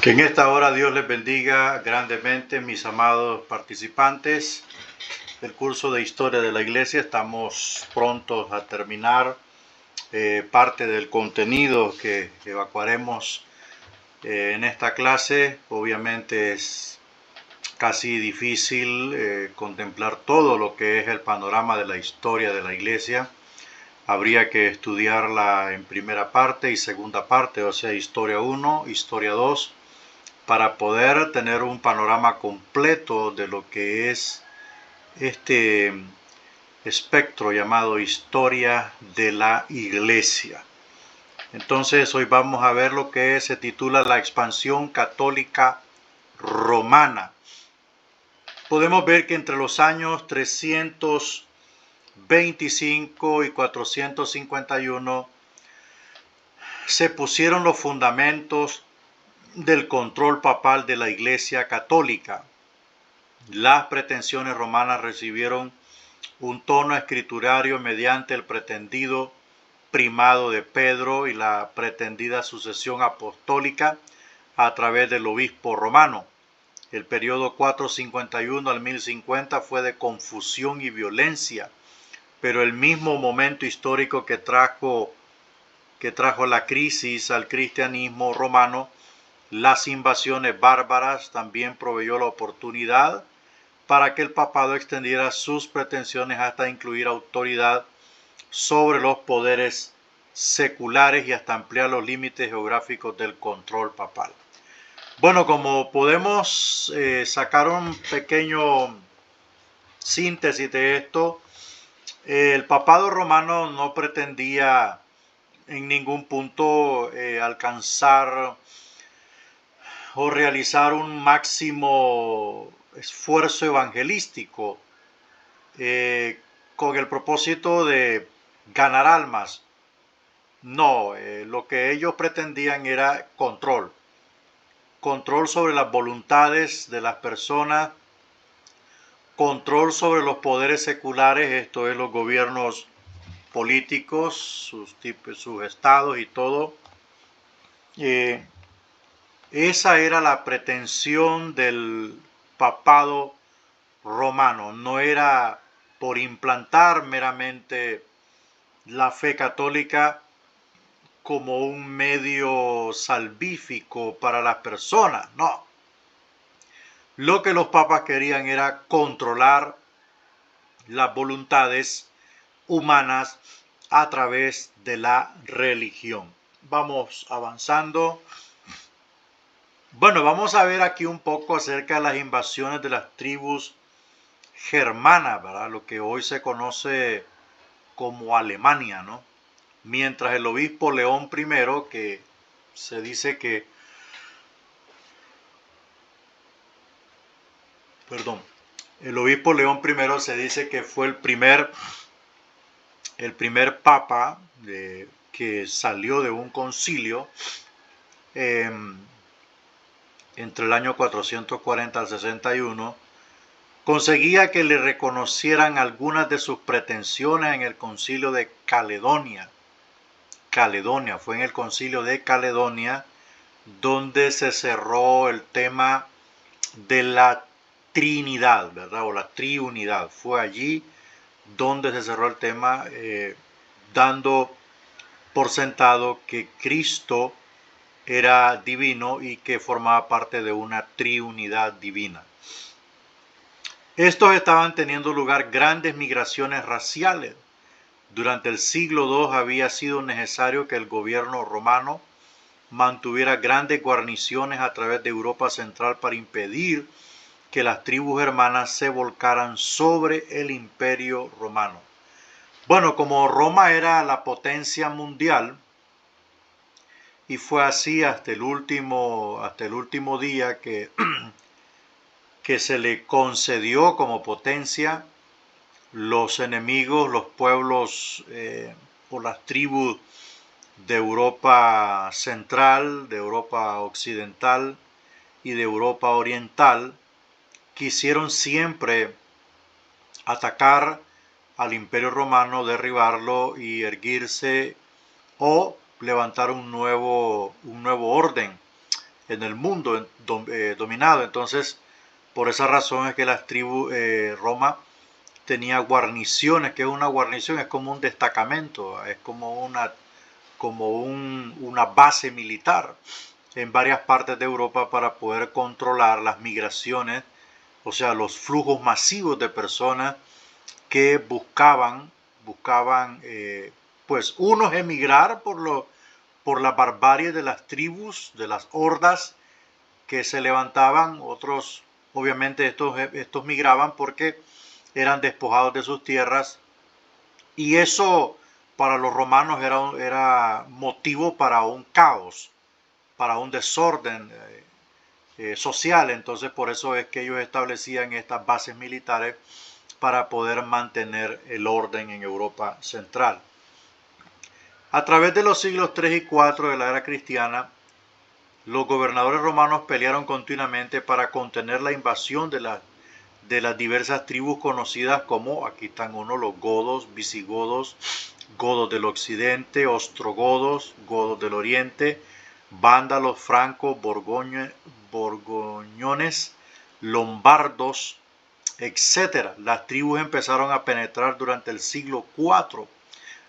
Que en esta hora Dios les bendiga grandemente, mis amados participantes del curso de Historia de la Iglesia. Estamos prontos a terminar parte del contenido que evacuaremos en esta clase. Obviamente es casi difícil contemplar todo lo que es el panorama de la historia de la Iglesia. Habría que estudiarla en primera parte y segunda parte, o sea, Historia 1, Historia 2, para poder tener un panorama completo de lo que es este espectro llamado Historia de la Iglesia. Entonces hoy vamos a ver lo que se titula la expansión católica romana. Podemos ver que entre los años 325 y 451 se pusieron los fundamentos del control papal de la Iglesia Católica. Las pretensiones romanas recibieron un tono escriturario mediante el pretendido primado de Pedro y la pretendida sucesión apostólica a través del obispo romano. El periodo 451 al 1050 fue de confusión y violencia, pero el mismo momento histórico que trajo la crisis al cristianismo romano, las invasiones bárbaras, también proveyó la oportunidad para que el papado extendiera sus pretensiones hasta incluir autoridad sobre los poderes seculares y hasta ampliar los límites geográficos del control papal. Bueno, como podemos sacar un pequeño síntesis de esto, el papado romano no pretendía en ningún punto alcanzar o realizar un máximo esfuerzo evangelístico con el propósito de ganar almas. No, lo que ellos pretendían era control sobre las voluntades de las personas, control sobre los poderes seculares, esto es los gobiernos políticos, sus estados y todo. Esa era la pretensión del papado romano. No era por implantar meramente la fe católica como un medio salvífico para las personas, no. Lo que los papas querían era controlar las voluntades humanas a través de la religión. Vamos avanzando. Bueno, vamos a ver aquí un poco acerca de las invasiones de las tribus germanas, ¿verdad? Lo que hoy se conoce como Alemania, ¿no? Mientras el obispo León I, que se dice que, el obispo León I se dice que fue el primer papa que salió de un concilio entre el año 440 al 61, conseguía que le reconocieran algunas de sus pretensiones en el concilio de Caledonia. Fue en el concilio de Caledonia donde se cerró el tema de la Trinidad, ¿verdad? O la triunidad. Fue allí donde se cerró el tema, dando por sentado que Cristo era divino y que formaba parte de una triunidad divina. Estos estaban teniendo lugar grandes migraciones raciales. Durante el siglo II había sido necesario que el gobierno romano mantuviera grandes guarniciones a través de Europa Central para impedir que las tribus hermanas se volcaran sobre el imperio romano. Bueno, como Roma era la potencia mundial, y fue así hasta el último día que se le concedió como potencia, los enemigos, los pueblos o las tribus de Europa Central, de Europa Occidental y de Europa Oriental quisieron siempre atacar al Imperio Romano, derribarlo y erguirse o levantar un nuevo orden. en el mundo dominado. Entonces, por esa razón es que las tribus, Roma tenía guarniciones. Que es una guarnición? Es como un destacamento, es como una base militar en varias partes de Europa para poder controlar las migraciones, o sea, los flujos masivos de personas que buscaban pues unos emigrar por la barbarie de las tribus, de las hordas que se levantaban. Otros, obviamente, estos migraban porque eran despojados de sus tierras, y eso para los romanos era motivo para un caos, para un desorden social. Entonces, por eso es que ellos establecían estas bases militares para poder mantener el orden en Europa central. A través de los siglos 3 y 4 de la era cristiana, los gobernadores romanos pelearon continuamente para contener la invasión de las diversas tribus conocidas como, aquí están los godos, visigodos, godos del occidente, ostrogodos, godos del oriente, vándalos, francos, borgoñones, lombardos, etc. Las tribus empezaron a penetrar durante el siglo IV,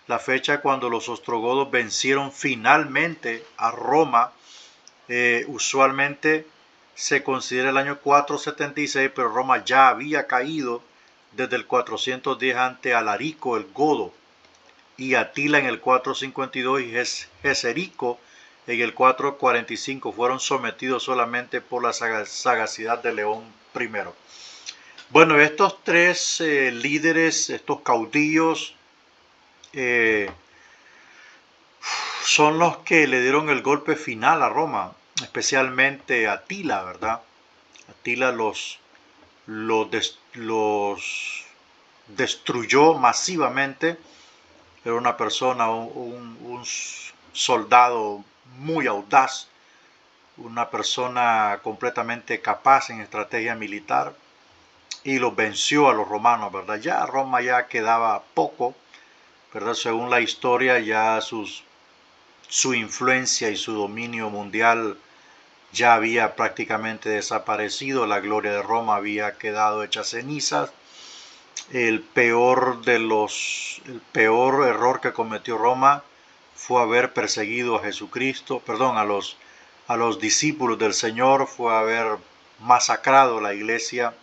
la fecha cuando los ostrogodos vencieron finalmente a Roma. Usualmente se considera el año 476, pero Roma ya había caído desde el 410 ante Alarico el Godo, y Atila en el 452 y Geserico en el 445 fueron sometidos solamente por la sagacidad de León I. Bueno, estos tres líderes, estos caudillos, son los que le dieron el golpe final a Roma, especialmente Atila, ¿verdad? Atila los destruyó masivamente. Era una persona, un soldado muy audaz, una persona completamente capaz en estrategia militar, y los venció a los romanos, ¿verdad? Ya Roma ya quedaba poco, ¿verdad? Según la historia, ya su influencia y su dominio mundial ya había prácticamente desaparecido. La gloria de Roma había quedado hecha cenizas. El peor error que cometió Roma fue haber perseguido a Jesucristo, perdón, a los discípulos del Señor, fue haber masacrado la iglesia,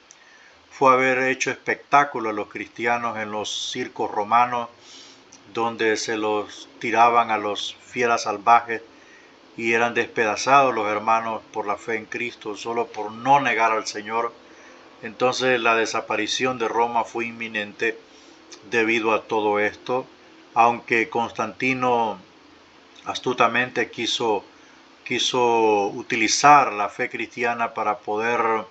fue haber hecho espectáculo a los cristianos en los circos romanos, donde se los tiraban a los fieras salvajes y eran despedazados los hermanos por la fe en Cristo, solo por no negar al Señor. Entonces la desaparición de Roma fue inminente debido a todo esto, aunque Constantino astutamente quiso utilizar la fe cristiana para poder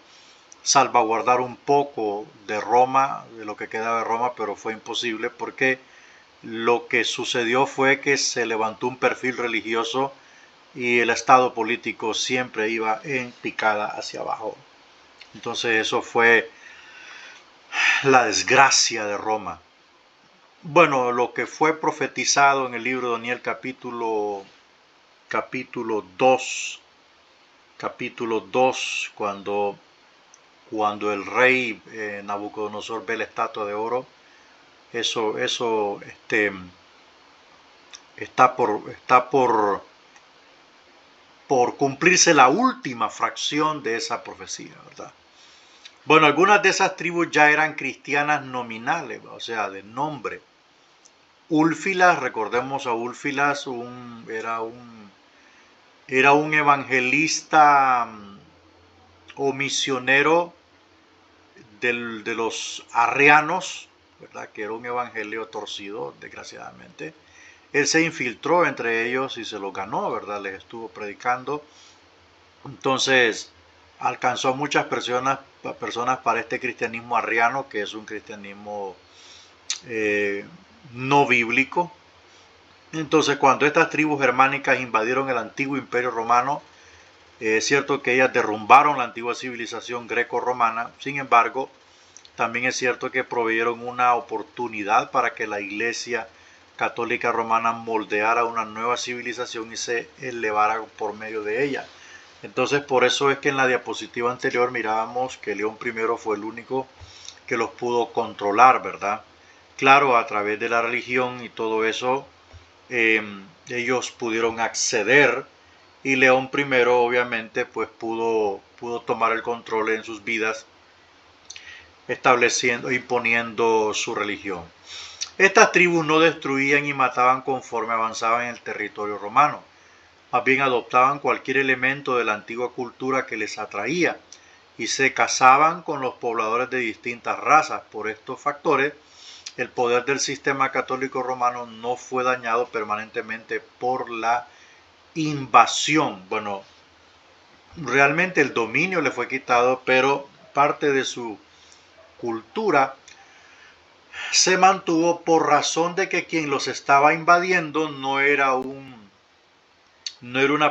salvaguardar un poco de Roma, de lo que quedaba de Roma, pero fue imposible porque lo que sucedió fue que se levantó un perfil religioso y el estado político siempre iba en picada hacia abajo. Entonces eso fue la desgracia de Roma. Bueno, lo que fue profetizado en el libro de Daniel capítulo 2, cuando el rey Nabucodonosor ve la estatua de oro, eso está por cumplirse la última fracción de esa profecía, ¿verdad? Bueno, algunas de esas tribus ya eran cristianas nominales, o sea, de nombre. Úlfilas, recordemos a Úlfilas, era un evangelista o misionero de los arrianos, ¿verdad? Que era un evangelio torcido, desgraciadamente. Él se infiltró entre ellos y se los ganó, ¿verdad? Les estuvo predicando. Entonces alcanzó a muchas personas para este cristianismo arriano, que es un cristianismo no bíblico. Entonces, cuando estas tribus germánicas invadieron el antiguo imperio romano, es cierto que ellas derrumbaron la antigua civilización greco-romana. Sin embargo, también es cierto que proveyeron una oportunidad para que la iglesia católica romana moldeara una nueva civilización y se elevara por medio de ella. Entonces por eso es que en la diapositiva anterior mirábamos que León I fue el único que los pudo controlar, ¿verdad? Claro, a través de la religión y todo eso, ellos pudieron acceder y León I obviamente pues pudo tomar el control en sus vidas, estableciendo, imponiendo su religión. Estas tribus no destruían y mataban conforme avanzaban en el territorio romano. Más bien adoptaban cualquier elemento de la antigua cultura que les atraía y se casaban con los pobladores de distintas razas. Por estos factores, el poder del sistema católico romano no fue dañado permanentemente por la invasión. Bueno, realmente el dominio le fue quitado, pero parte de su cultura se mantuvo por razón de que quien los estaba invadiendo no era una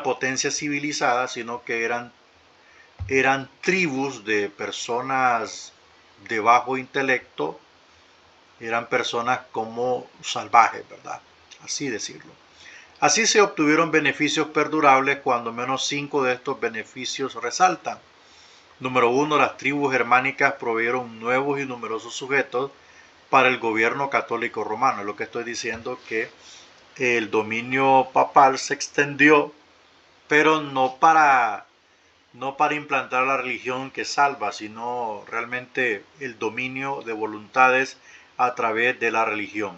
potencia civilizada, sino que eran tribus de personas de bajo intelecto, eran personas como salvajes, ¿verdad? Así decirlo. Así se obtuvieron beneficios perdurables, cuando menos 5 de estos beneficios resaltan. Número 1, las tribus germánicas proveyeron nuevos y numerosos sujetos para el gobierno católico romano. Es lo que estoy diciendo, que el dominio papal se extendió, pero no para implantar la religión que salva, sino realmente el dominio de voluntades a través de la religión.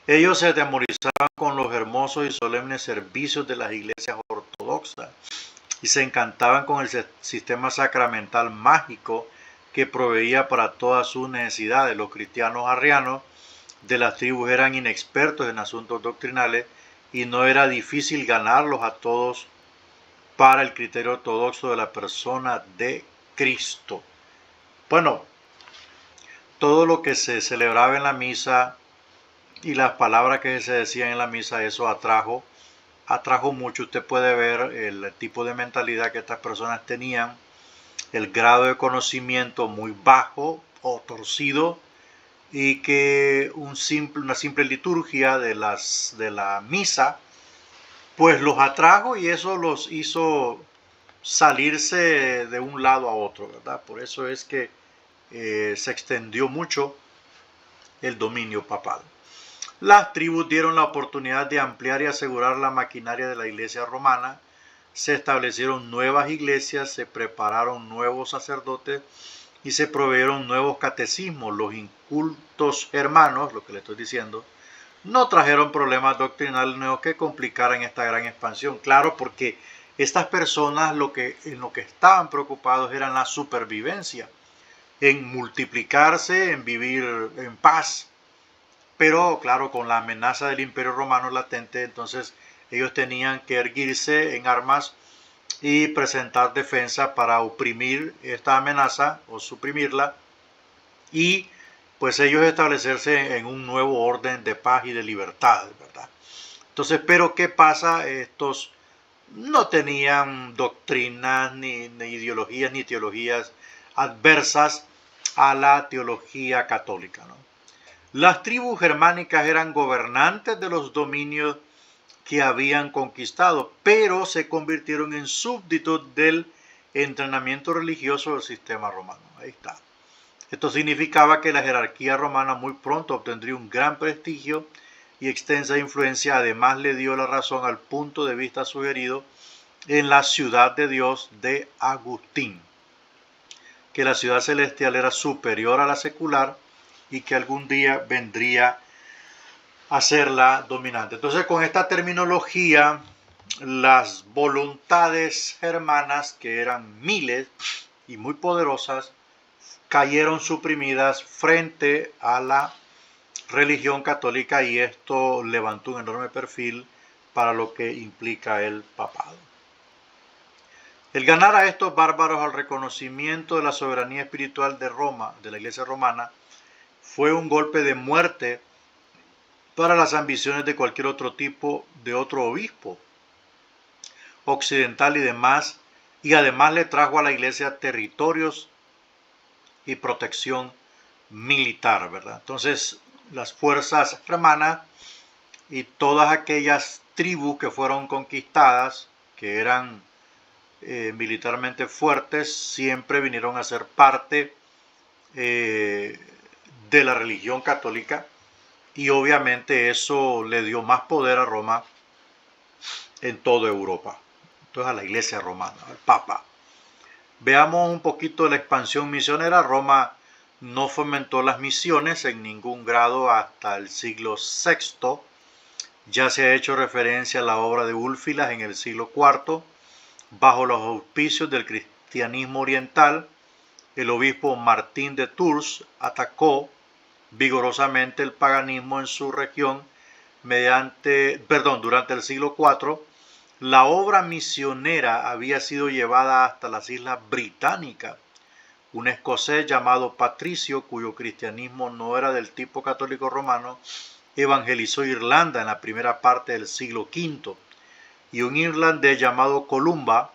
Ellos se atemorizaban con los hermosos y solemnes servicios de las iglesias ortodoxas y se encantaban con el sistema sacramental mágico que proveía para todas sus necesidades. Los cristianos arrianos de las tribus eran inexpertos en asuntos doctrinales y no era difícil ganarlos a todos para el criterio ortodoxo de la persona de Cristo. Bueno, todo lo que se celebraba en la misa y las palabras que se decían en la misa, eso atrajo mucho. Usted puede ver el tipo de mentalidad que estas personas tenían, el grado de conocimiento muy bajo o torcido, y que una simple liturgia de la misa pues los atrajo y eso los hizo salirse de un lado a otro, ¿verdad? Por eso es que se extendió mucho el dominio papal. Las tribus dieron la oportunidad de ampliar y asegurar la maquinaria de la iglesia romana. Se establecieron nuevas iglesias, se prepararon nuevos sacerdotes y se proveyeron nuevos catecismos. Los incultos hermanos, lo que le estoy diciendo, no trajeron problemas doctrinales nuevos que complicaran esta gran expansión. Claro, porque estas personas en lo que estaban preocupados era en la supervivencia, en multiplicarse, en vivir en paz. Pero claro, con la amenaza del Imperio Romano latente, entonces ellos tenían que erguirse en armas y presentar defensa para oprimir esta amenaza o suprimirla, y pues ellos establecerse en un nuevo orden de paz y de libertad, ¿verdad? Entonces, pero ¿qué pasa? Estos no tenían doctrinas ni ideologías ni teologías adversas a la teología católica, ¿no? Las tribus germánicas eran gobernantes de los dominios que habían conquistado, pero se convirtieron en súbditos del entrenamiento religioso del sistema romano. Ahí está. Esto significaba que la jerarquía romana muy pronto obtendría un gran prestigio y extensa influencia. Además, le dio la razón al punto de vista sugerido en la ciudad de Dios de Agustín, que la ciudad celestial era superior a la secular y que algún día vendría a ser la dominante. Entonces, con esta terminología, las voluntades germanas, que eran miles y muy poderosas, cayeron suprimidas frente a la religión católica, y esto levantó un enorme perfil para lo que implica el papado. El ganar a estos bárbaros al reconocimiento de la soberanía espiritual de Roma, de la Iglesia romana, fue un golpe de muerte para las ambiciones de cualquier otro tipo de otro obispo occidental y demás, y además le trajo a la Iglesia territorios y protección militar, ¿verdad? Entonces, las fuerzas germanas y todas aquellas tribus que fueron conquistadas, que eran militarmente fuertes siempre vinieron a ser parte de la religión católica, y obviamente eso le dio más poder a Roma en toda Europa. Entonces a la iglesia romana, al Papa. Veamos un poquito de la expansión misionera. Roma no fomentó las misiones en ningún grado hasta el siglo VI. Ya se ha hecho referencia a la obra de Úlfilas en el siglo IV. Bajo los auspicios del cristianismo oriental, el obispo Martín de Tours atacó vigorosamente el paganismo en su región durante el siglo IV. La obra misionera había sido llevada hasta las Islas Británicas. Un escocés llamado Patricio, cuyo cristianismo no era del tipo católico romano, evangelizó Irlanda en la primera parte del siglo V, y un irlandés llamado Columba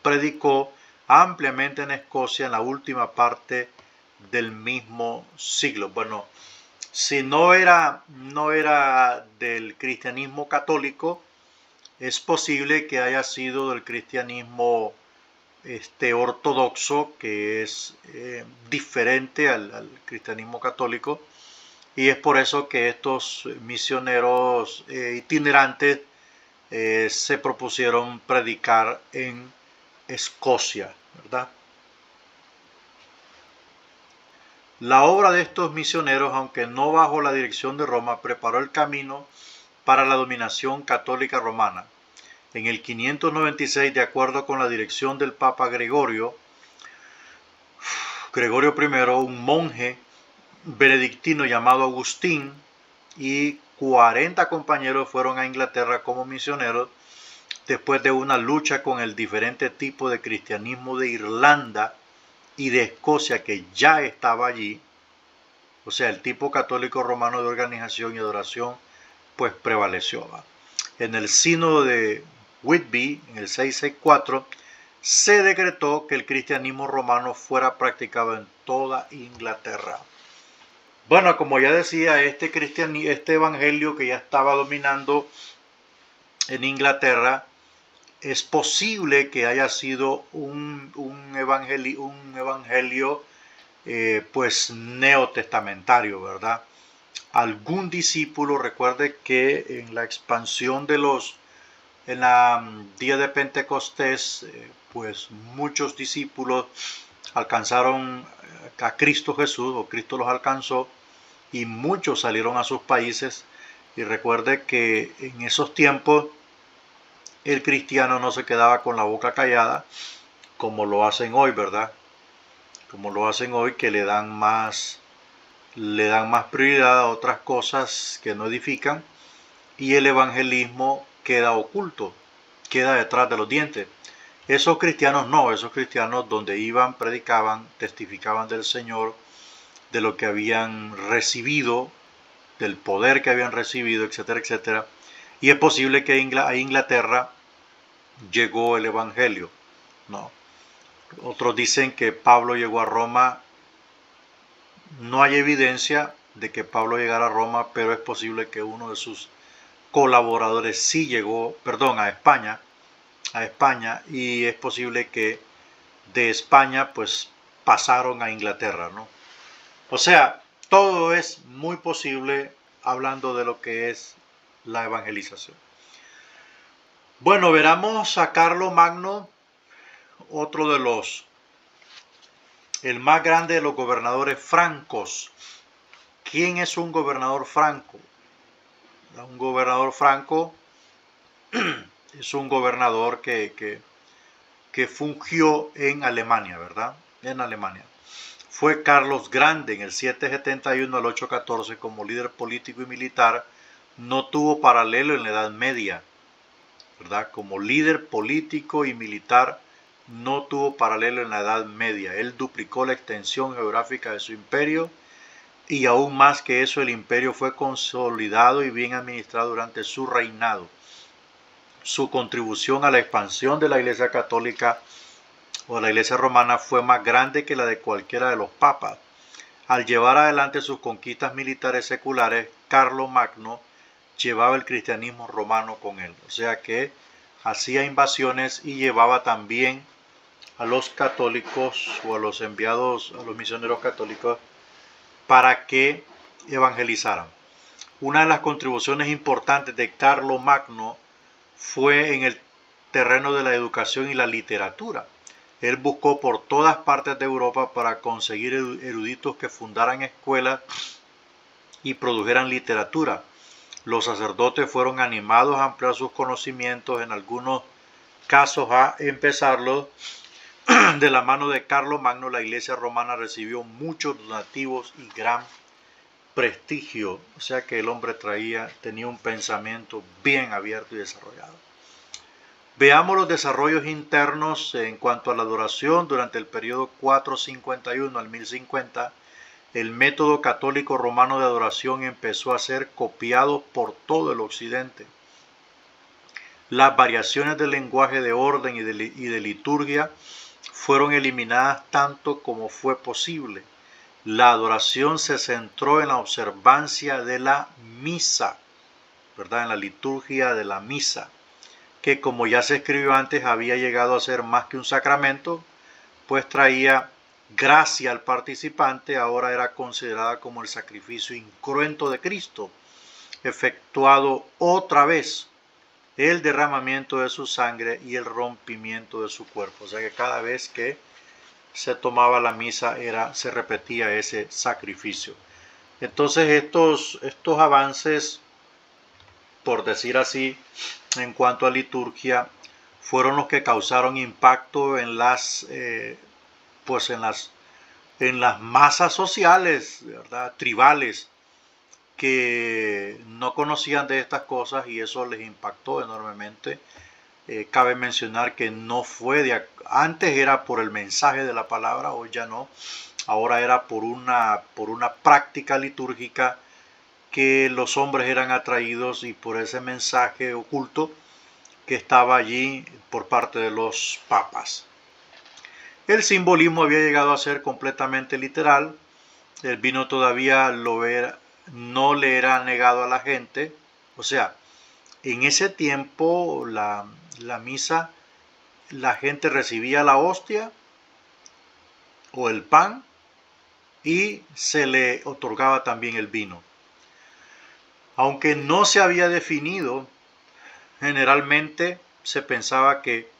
predicó ampliamente en Escocia en la última parte del mismo siglo. Bueno, si no era del cristianismo católico, es posible que haya sido del cristianismo ortodoxo, que es diferente al cristianismo católico, y es por eso que estos misioneros itinerantes se propusieron predicar en Escocia, ¿verdad? La obra de estos misioneros, aunque no bajo la dirección de Roma, preparó el camino para la dominación católica romana. En el 596, de acuerdo con la dirección del Papa Gregorio I, un monje benedictino llamado Agustín y 40 compañeros fueron a Inglaterra como misioneros después de una lucha con el diferente tipo de cristianismo de Irlanda y de Escocia que ya estaba allí. O sea, el tipo católico romano de organización y adoración pues prevaleció. En el sínodo de Whitby, en el 664, se decretó que el cristianismo romano fuera practicado en toda Inglaterra. Bueno, como ya decía, este evangelio que ya estaba dominando en Inglaterra, es posible que haya sido un evangelio pues neotestamentario, ¿verdad? Algún discípulo, recuerde que en la expansión en la día de Pentecostés, pues muchos discípulos alcanzaron a Cristo Jesús, o Cristo los alcanzó, y muchos salieron a sus países. Y recuerde que en esos tiempos el cristiano no se quedaba con la boca callada como lo hacen hoy, ¿verdad? Como lo hacen hoy, que le dan más prioridad a otras cosas que no edifican, y el evangelismo queda oculto, queda detrás de los dientes. Esos cristianos no, esos cristianos donde iban, predicaban, testificaban del Señor, de lo que habían recibido, del poder que habían recibido, etcétera, etcétera. Y es posible que a Inglaterra llegó el evangelio, no. Otros dicen que Pablo llegó a Roma. No hay evidencia de que Pablo llegara a Roma, pero es posible que uno de sus colaboradores sí llegó, a España, y es posible que de España pues pasaron a Inglaterra, ¿no? O sea, todo es muy posible hablando de lo que es la evangelización. Bueno, veramos a Carlomagno, otro de el más grande de los gobernadores francos. ¿Quién es un gobernador franco? Un gobernador franco es un gobernador que fungió en Alemania, ¿verdad? En Alemania. Fue Carlos Grande en el 771 al 814 como líder político y militar. No tuvo paralelo en la Edad Media, ¿verdad? Como líder político y militar no tuvo paralelo en la Edad Media. Él duplicó la extensión geográfica de su imperio, y aún más que eso, el imperio fue consolidado y bien administrado durante su reinado. Su contribución a la expansión de la Iglesia Católica o la Iglesia Romana fue más grande que la de cualquiera de los papas. Al llevar adelante sus conquistas militares seculares, Carlomagno llevaba el cristianismo romano con él. O sea que hacía invasiones y llevaba también a los católicos o a los enviados, a los misioneros católicos, para que evangelizaran. Una de las contribuciones importantes de Carlomagno fue en el terreno de la educación y la literatura. Él buscó por todas partes de Europa para conseguir eruditos que fundaran escuelas y produjeran literatura. Los sacerdotes fueron animados a ampliar sus conocimientos, en algunos casos a empezarlos. De la mano de Carlomagno, la iglesia romana recibió muchos donativos y gran prestigio, o sea que el hombre tenía un pensamiento bien abierto y desarrollado. Veamos los desarrollos internos en cuanto a la adoración durante el periodo 451 al 1050. El método católico romano de adoración empezó a ser copiado por todo el occidente. Las variaciones del lenguaje de orden y de liturgia fueron eliminadas tanto como fue posible. La adoración se centró en la observancia de la misa, ¿verdad? En la liturgia de la misa, que como ya se escribió antes, había llegado a ser más que un sacramento, pues traía gracia al participante. Ahora era considerada como el sacrificio incruento de Cristo, efectuado otra vez, el derramamiento de su sangre y el rompimiento de su cuerpo. O sea que cada vez que se tomaba la misa se repetía ese sacrificio. Entonces estos avances, por decir así, en cuanto a liturgia, fueron los que causaron impacto en las masas sociales, ¿verdad? Tribales, que no conocían de estas cosas, y eso les impactó enormemente. Cabe mencionar que no fue antes era por el mensaje de la palabra, hoy ya no. Ahora era por una práctica litúrgica que los hombres eran atraídos, y por ese mensaje oculto que estaba allí por parte de los papas. El simbolismo había llegado a ser completamente literal. El vino todavía no le era negado a la gente. O sea, en ese tiempo la misa, la gente recibía la hostia o el pan y se le otorgaba también el vino. Aunque no se había definido, generalmente se pensaba que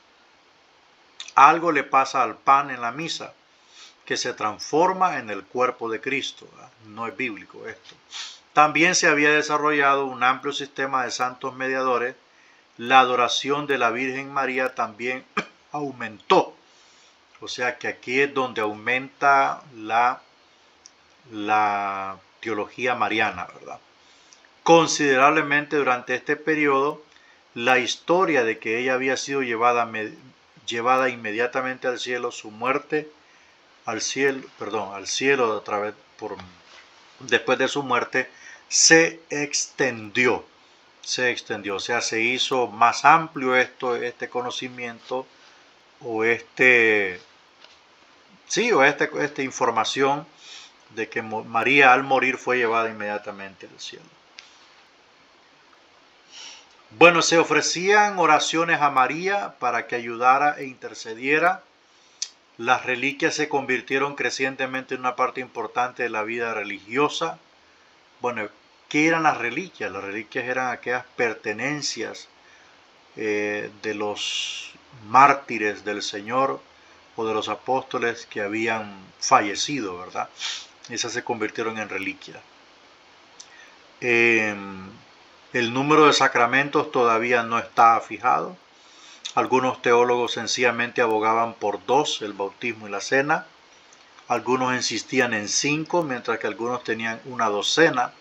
algo le pasa al pan en la misa, que se transforma en el cuerpo de Cristo. No es bíblico esto. También se había desarrollado un amplio sistema de santos mediadores. La adoración de la Virgen María también aumentó. O sea que aquí es donde aumenta la teología mariana, ¿verdad? Considerablemente durante este periodo, la historia de que ella había sido llevada inmediatamente al cielo, su muerte al cielo después de su muerte, se extendió, o sea, se hizo más amplio este conocimiento o esta información de que María al morir fue llevada inmediatamente al cielo. Bueno, se ofrecían oraciones a María para que ayudara e intercediera. Las reliquias se convirtieron crecientemente en una parte importante de la vida religiosa. Bueno, ¿qué eran las reliquias? Las reliquias eran aquellas pertenencias de los mártires del Señor o de los apóstoles que habían fallecido, ¿verdad? Esas se convirtieron en reliquias. El número de sacramentos todavía no está fijado. Algunos teólogos sencillamente abogaban por 2, el bautismo y la cena. Algunos insistían en 5, mientras que algunos tenían una docena.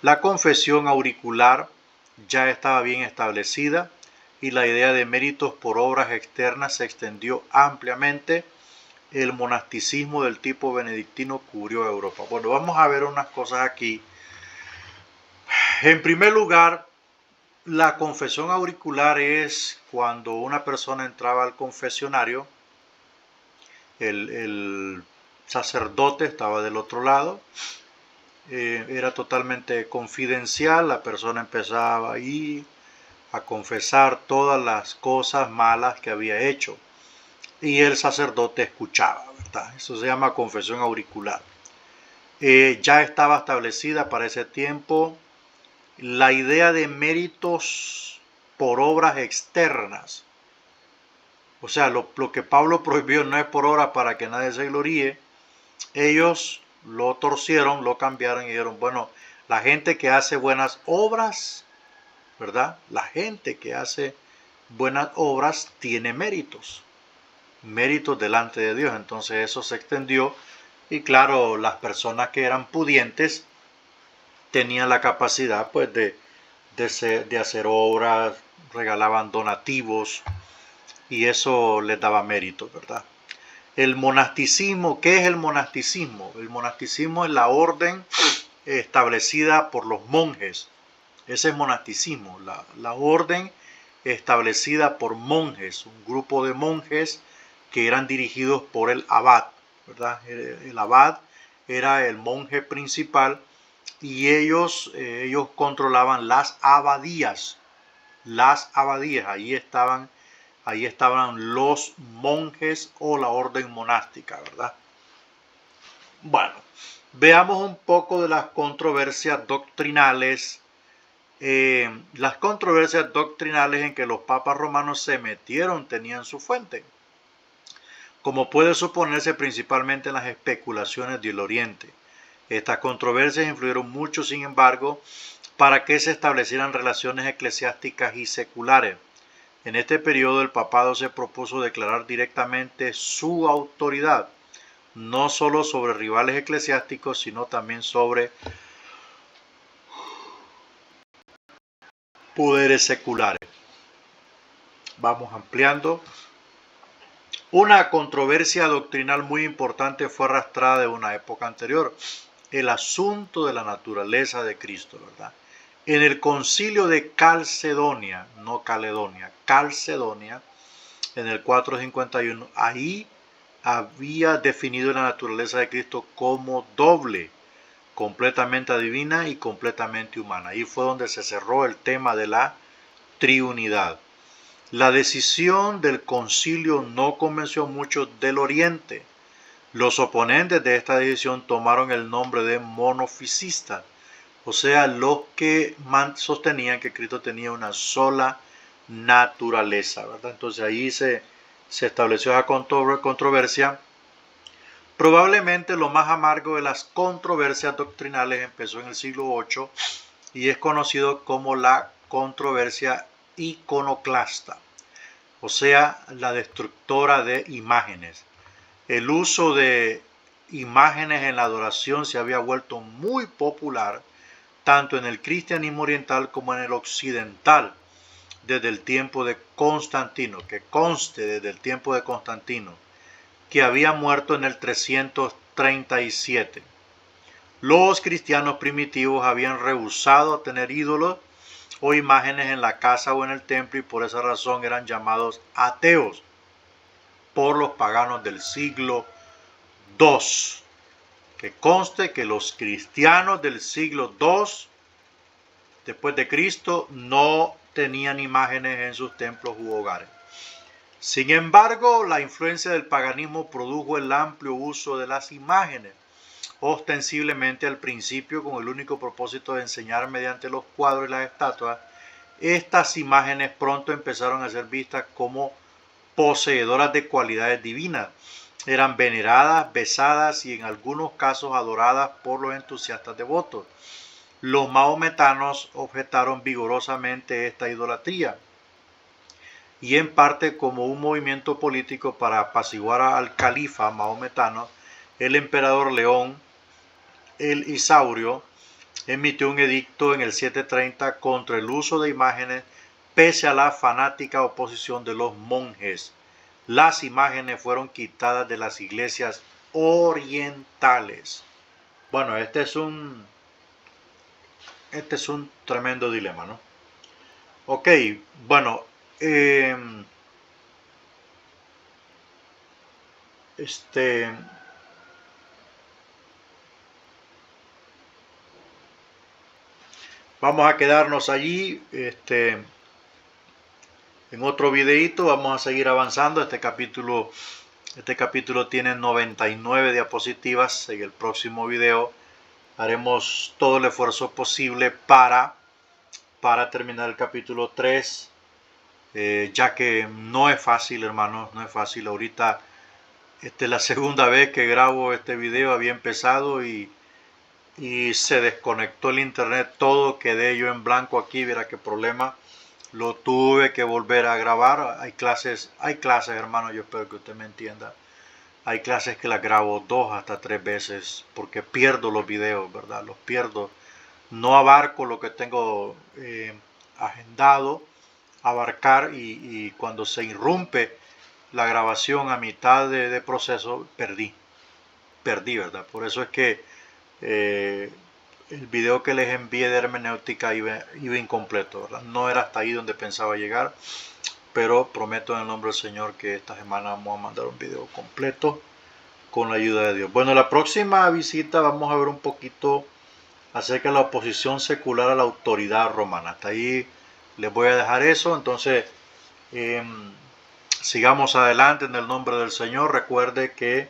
La confesión auricular ya estaba bien establecida, y la idea de méritos por obras externas se extendió ampliamente. El monasticismo del tipo benedictino cubrió Europa. Bueno, vamos a ver unas cosas aquí. En primer lugar, la confesión auricular es cuando una persona entraba al confesionario, el sacerdote estaba del otro lado, era totalmente confidencial, la persona empezaba ahí a confesar todas las cosas malas que había hecho. Y el sacerdote escuchaba, ¿verdad? Eso se llama confesión auricular. Ya estaba establecida para ese tiempo la idea de méritos por obras externas. O sea, lo que Pablo prohibió no es por obras para que nadie se gloríe. Ellos lo torcieron, lo cambiaron y dijeron, bueno, la gente que hace buenas obras, ¿verdad? La gente que hace buenas obras tiene méritos, méritos delante de Dios. Entonces eso se extendió y claro, las personas que eran pudientes tenían la capacidad pues de hacer obras, regalaban donativos y eso les daba mérito, ¿verdad? El monasticismo, ¿qué es el monasticismo? El monasticismo es la orden establecida por los monjes. Ese es monasticismo, la orden establecida por monjes, un grupo de monjes que eran dirigidos por el abad, ¿verdad? El abad era el monje principal y ellos controlaban las abadías. Las abadías, ahí estaban los monjes o la orden monástica, ¿verdad? Bueno, veamos un poco de las controversias doctrinales. Las controversias doctrinales en que los papas romanos se metieron tenían su fuente, como puede suponerse principalmente en las especulaciones del Oriente. Estas controversias influyeron mucho, sin embargo, para que se establecieran relaciones eclesiásticas y seculares. En este periodo el papado se propuso declarar directamente su autoridad, no solo sobre rivales eclesiásticos, sino también sobre poderes seculares. Vamos ampliando. Una controversia doctrinal muy importante fue arrastrada de una época anterior, el asunto de la naturaleza de Cristo, ¿verdad? En el concilio de Calcedonia, no Caledonia, Calcedonia, en el 451, ahí había definido la naturaleza de Cristo como doble, completamente divina y completamente humana. Ahí fue donde se cerró el tema de la triunidad. La decisión del concilio no convenció mucho del Oriente. Los oponentes de esta decisión tomaron el nombre de monofisistas, o sea, los que sostenían que Cristo tenía una sola naturaleza, ¿verdad? Entonces ahí se estableció la controversia. Probablemente lo más amargo de las controversias doctrinales empezó en el siglo VIII y es conocido como la controversia iconoclasta, o sea, la destructora de imágenes. El uso de imágenes en la adoración se había vuelto muy popular tanto en el cristianismo oriental como en el occidental desde el tiempo de Constantino, que conste desde el tiempo de Constantino, que había muerto en el 337. Los cristianos primitivos habían rehusado tener ídolos o imágenes en la casa o en el templo y por esa razón eran llamados ateos por los paganos del siglo II. Que conste que los cristianos del siglo II después de Cristo no tenían imágenes en sus templos u hogares. Sin embargo, la influencia del paganismo produjo el amplio uso de las imágenes, ostensiblemente al principio con el único propósito de enseñar mediante los cuadros y las estatuas. Estas imágenes pronto empezaron a ser vistas como poseedoras de cualidades divinas. Eran veneradas, besadas y en algunos casos adoradas por los entusiastas devotos. Los maometanos objetaron vigorosamente esta idolatría y en parte como un movimiento político para apaciguar al califa maometano, el emperador León el Isaurio emitió un edicto en el 730 contra el uso de imágenes pese a la fanática oposición de los monjes. Las imágenes fueron quitadas de las iglesias orientales. Bueno, este es un tremendo dilema, ¿no? Ok, bueno, este, vamos a quedarnos allí. en otro videito. Vamos a seguir avanzando. Este capítulo tiene 99 diapositivas. En el próximo video haremos todo el esfuerzo posible para terminar el capítulo 3, ya que no es fácil, hermanos, no es fácil. Ahorita esta es la segunda vez que grabo este video. Había empezado y se desconectó el internet todo, quedé yo en blanco aquí. Verá qué problema, lo tuve que volver a grabar. Hay clases, hermano, yo espero que usted me entienda. Hay clases que las grabo 2 hasta 3 veces porque pierdo los videos, ¿verdad? Los pierdo. No abarco lo que tengo agendado abarcar, y cuando se irrumpe la grabación a mitad de proceso, perdí, ¿verdad? Por eso es que el video que les envié de hermenéutica iba incompleto, ¿verdad? No era hasta ahí donde pensaba llegar, pero prometo en el nombre del Señor que esta semana vamos a mandar un video completo con la ayuda de Dios. Bueno, la próxima visita vamos a ver un poquito acerca de la oposición secular a la autoridad romana. Hasta ahí les voy a dejar eso. Entonces, sigamos adelante en el nombre del Señor. Recuerde que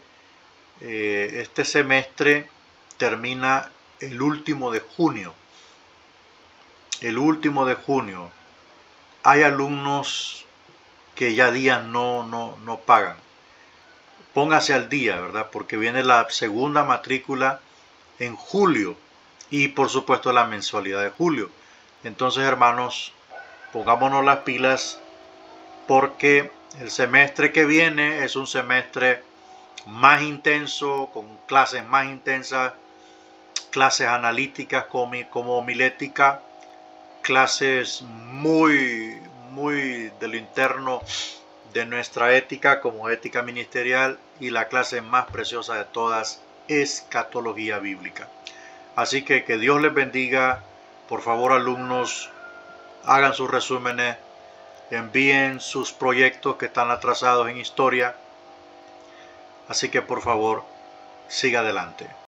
este semestre termina el último de junio. Hay alumnos que ya días no pagan. Póngase al día, ¿verdad? Porque viene la segunda matrícula en julio y por supuesto la mensualidad de julio. Entonces, hermanos, pongámonos las pilas, porque el semestre que viene es un semestre más intenso, con clases más intensas, clases analíticas como homilética, clases muy de lo interno de nuestra ética, como ética ministerial, y la clase más preciosa de todas, escatología bíblica. Así que Dios les bendiga. Por favor, alumnos, hagan sus resúmenes, envíen sus proyectos que están atrasados en historia. Así que por favor, siga adelante.